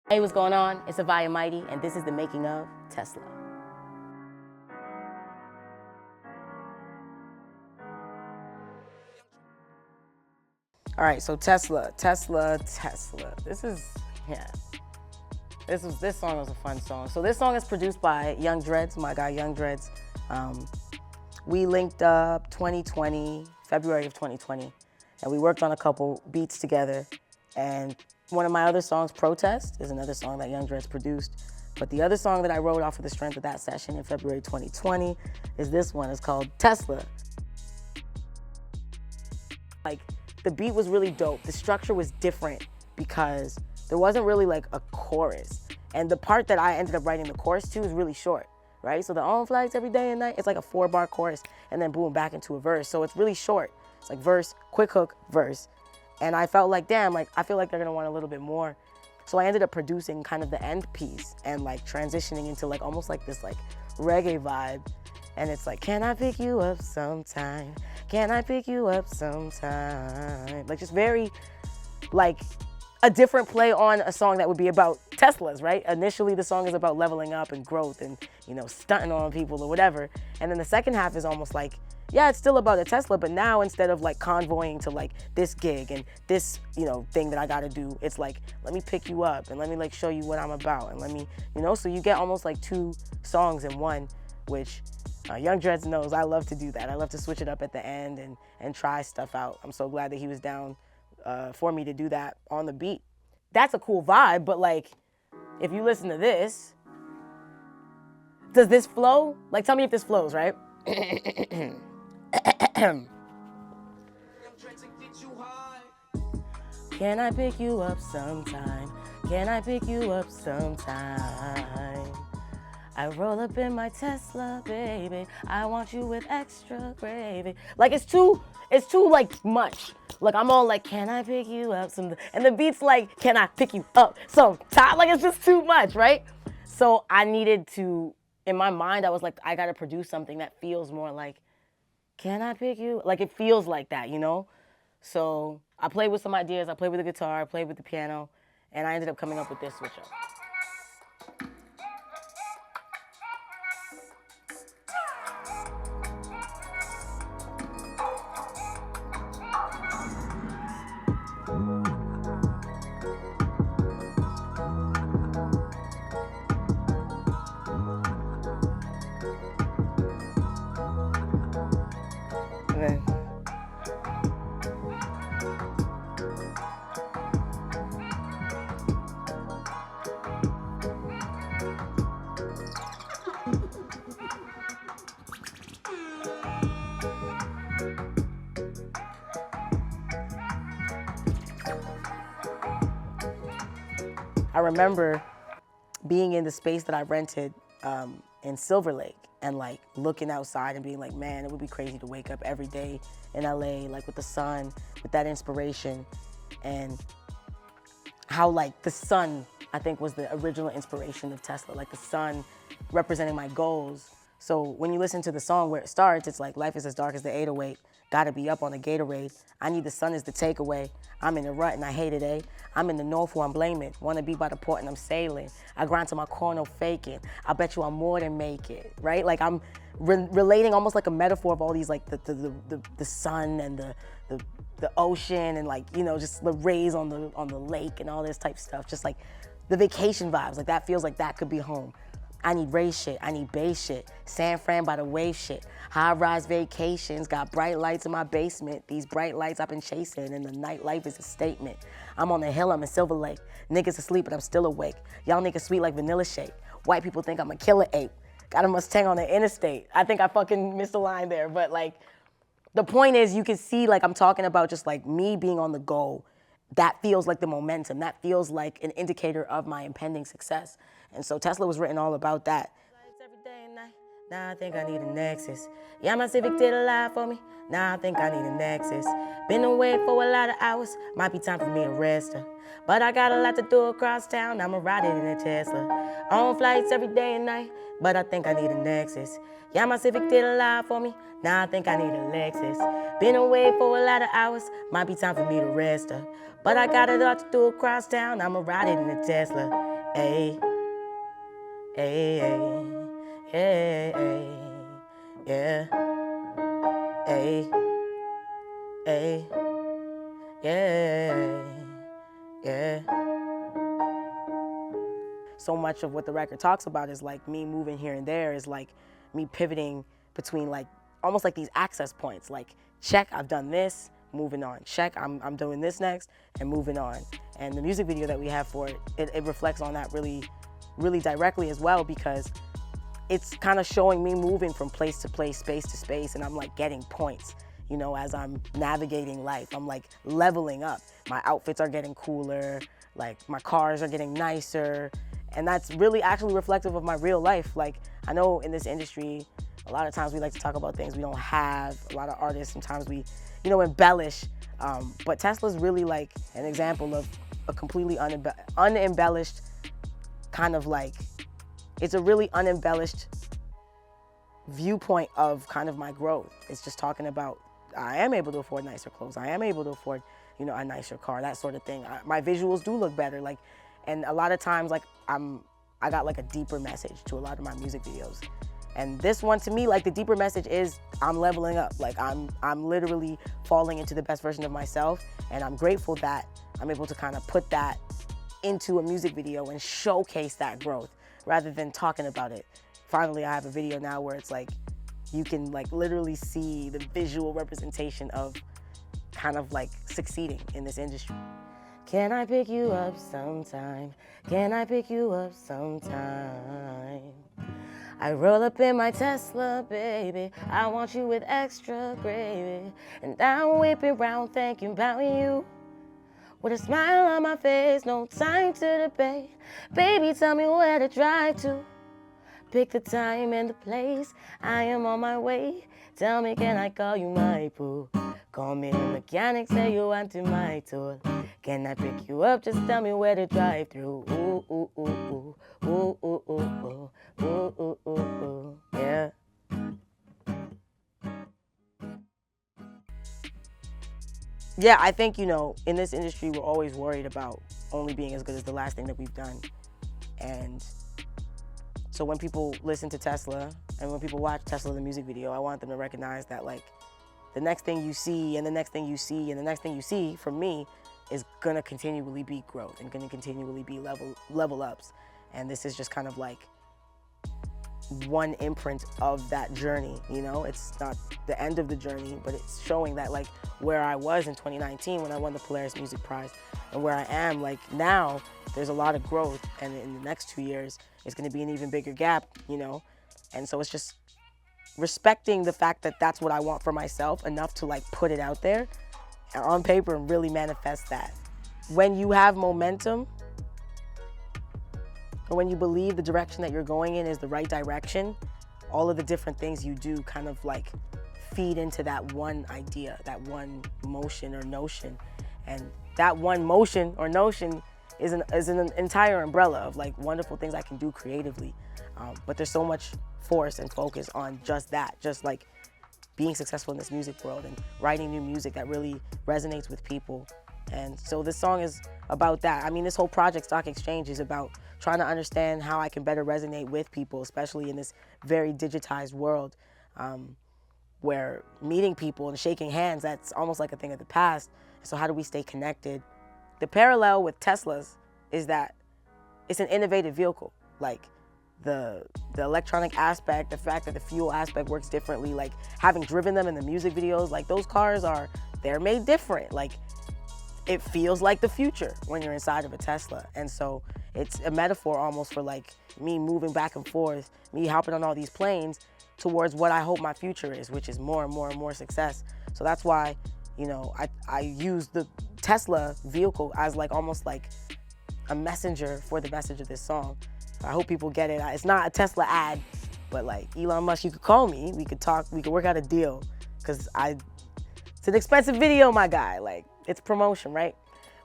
Hey, what's going on? It's Haviah Mighty, and this is the making of Tesla. All right, so Tesla. This song was a fun song. So this song is produced by Dreadz, my guy Dreadz. We linked up February of 2020, and we worked on a couple beats together. And one of my other songs, Protest, is another song that Dreadz produced. But the other song that I wrote off of the strength of that session in February 2020 is this one. It's called Tesla. Like, the beat was really dope. The structure was different because there wasn't really like a chorus. And the part that I ended up writing the chorus to is really short, right? So the on flights every day and night, it's like a 4-bar chorus and then boom, back into a verse. So it's really short. It's like verse, quick hook, verse. And I felt like, damn, like I feel like they're gonna want a little bit more. So I ended up producing kind of the end piece and like transitioning into like almost like this like reggae vibe. And it's like, can I pick you up sometime? Can I pick you up sometime? Like just very like a different play on a song that would be about Teslas, right? Initially the song is about leveling up and growth and, you know, stunting on people or whatever. And then the second half is almost like, yeah, it's still about a Tesla, but now instead of like convoying to like this gig and this, you know, thing that I gotta do, it's like, let me pick you up and let me like show you what I'm about and let me, you know, so you get almost like 2 songs in one, which Dreadz knows I love to do that. I love to switch it up at the end and try stuff out. I'm so glad that he was down for me to do that on the beat. That's a cool vibe, but like, if you listen to this, does this flow? Like, tell me if this flows, right? Can I pick you up sometime? Can I pick you up sometime? I roll up in my Tesla, baby. I want you with extra gravy. Like it's too like much. Like I'm all like, can I pick you up some? And the beat's like, can I pick you up sometime? Like it's just too much, right? So I needed to, in my mind, I was like, I gotta produce something that feels more like, can I pick you? Like it feels like that, you know? So I played with some ideas. I played with the guitar, I played with the piano, and I ended up coming up with this switch up. And then, I remember being in the space that I rented in Silver Lake and like looking outside and being like, man, it would be crazy to wake up every day in LA, like with the sun, with that inspiration. And how like the sun, I think, was the original inspiration of Tesla, like the sun representing my goals. So when you listen to the song where it starts, it's like, life is as dark as the 808. Gotta be up on the Gatorade. I need the sun as the takeaway. I'm in a rut and I hate it, eh? I'm in the north where I'm blaming. Wanna be by the port and I'm sailing. I grind to my core, no faking. I bet you I'm more than make it, right? Like I'm relating almost like a metaphor of all these, like the sun and the ocean and like, you know, just the rays on the lake and all this type of stuff. Just like the vacation vibes, like that feels like that could be home. I need race shit, I need bass shit, San Fran by the wave shit, high-rise vacations, got bright lights in my basement, these bright lights I've been chasing, and the nightlife is a statement. I'm on the hill, I'm in Silver Lake, niggas asleep but I'm still awake, y'all niggas sweet like vanilla shake, white people think I'm a killer ape, got a Mustang on the interstate. I think I fucking missed a line there, but like, the point is you can see like I'm talking about just like me being on the go. That feels like the momentum. That feels like an indicator of my impending success. And so Tesla was written all about that. Every day and night. Now I think I need a Nexus. Yeah, my Civic did a lot for me. Now I think I need a Nexus. Been away for a lot of hours. Might be time for me to rest. But I got a lot to do across town. I'ma ride it in a Tesla. On flights every day and night. But I think I need a Nexus. Yeah, my Civic did a lot for me. Now I think I need a Lexus. Been away for a lot of hours. Might be time for me to rest. But I got a lot to do across town. I'ma ride it in a Tesla. Ay, ay, ay, ay, yeah, ay, ay, yeah, yeah. So much of what the record talks about is like me moving here and there, is like me pivoting between like almost like these access points, like check, I've done this, moving on, check, I'm doing this next, and moving on. And the music video that we have for it, it reflects on that really directly as well, because it's kind of showing me moving from place to place, space to space, and I'm like getting points, you know, as I'm navigating life. I'm like leveling up. My outfits are getting cooler, like my cars are getting nicer, and that's really actually reflective of my real life. Like, I know in this industry, a lot of times we like to talk about things we don't have. A lot of artists, sometimes we, you know, embellish, but Tesla's really like an example of a completely unembellished kind of like, it's a really unembellished viewpoint of kind of my growth. It's just talking about, I am able to afford nicer clothes. I am able to afford, you know, a nicer car, that sort of thing. My visuals do look better. Like, and a lot of times, like, I got like a deeper message to a lot of my music videos. And this one, to me, like, the deeper message is I'm leveling up. Like, I'm literally falling into the best version of myself. And I'm grateful that I'm able to kind of put that into a music video and showcase that growth rather than talking about it. Finally, I have a video now where it's like, you can like literally see the visual representation of kind of like succeeding in this industry. Can I pick you up sometime? Can I pick you up sometime? I roll up in my Tesla, baby. I want you with extra gravy. And I'm whipping round thinking about you. With a smile on my face, no time to debate. Baby, tell me where to drive to. Pick the time and the place, I am on my way. Tell me, can I call you my boo? Call me the mechanic, say you want to my tool. Can I pick you up, just tell me where to drive through. Ooh, ooh, ooh, ooh, ooh, ooh, ooh, ooh, ooh, ooh, ooh, ooh, yeah. Yeah, I think, you know, in this industry, we're always worried about only being as good as the last thing that we've done. And so when people listen to Tesla and when people watch Tesla, the music video, I want them to recognize that, like, the next thing you see and the next thing you see and the next thing you see from me is gonna continually be growth and gonna continually be level ups. And this is just kind of like one imprint of that journey, you know? It's not the end of the journey, but it's showing that, like, where I was in 2019 when I won the Polaris Music Prize and where I am, like, now, there's a lot of growth, and in the next 2 years, it's gonna be an even bigger gap, you know? And so it's just respecting the fact that that's what I want for myself enough to, like, put it out there on paper and really manifest that. When you have momentum, or when you believe the direction that you're going in is the right direction, all of the different things you do kind of like feed into that one idea, that one motion or notion. And that one motion or notion is an entire umbrella of like wonderful things I can do creatively. But there's so much force and focus on just that, just like being successful in this music world and writing new music that really resonates with people. And so this song is about that. I mean, this whole project, Stock Exchange, is about trying to understand how I can better resonate with people, especially in this very digitized world where meeting people and shaking hands, that's almost like a thing of the past. So how do we stay connected? The parallel with Teslas is that it's an innovative vehicle. Like the electronic aspect, the fact that the fuel aspect works differently, like having driven them in the music videos, like those cars they're made different. Like it feels like the future when you're inside of a Tesla. And so it's a metaphor almost for like me moving back and forth, me hopping on all these planes towards what I hope my future is, which is more and more and more success. So that's why, you know, I use the Tesla vehicle as like almost like a messenger for the message of this song. I hope people get it. It's not a Tesla ad, but like Elon Musk, you could call me, we could talk, we could work out a deal. Cause it's an expensive video, my guy. Like, it's promotion, right?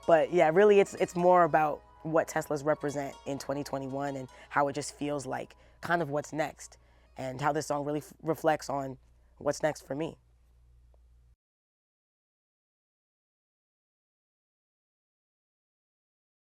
But yeah, really it's more about what Teslas represent in 2021 and how it just feels like kind of what's next and how this song really reflects on what's next for me.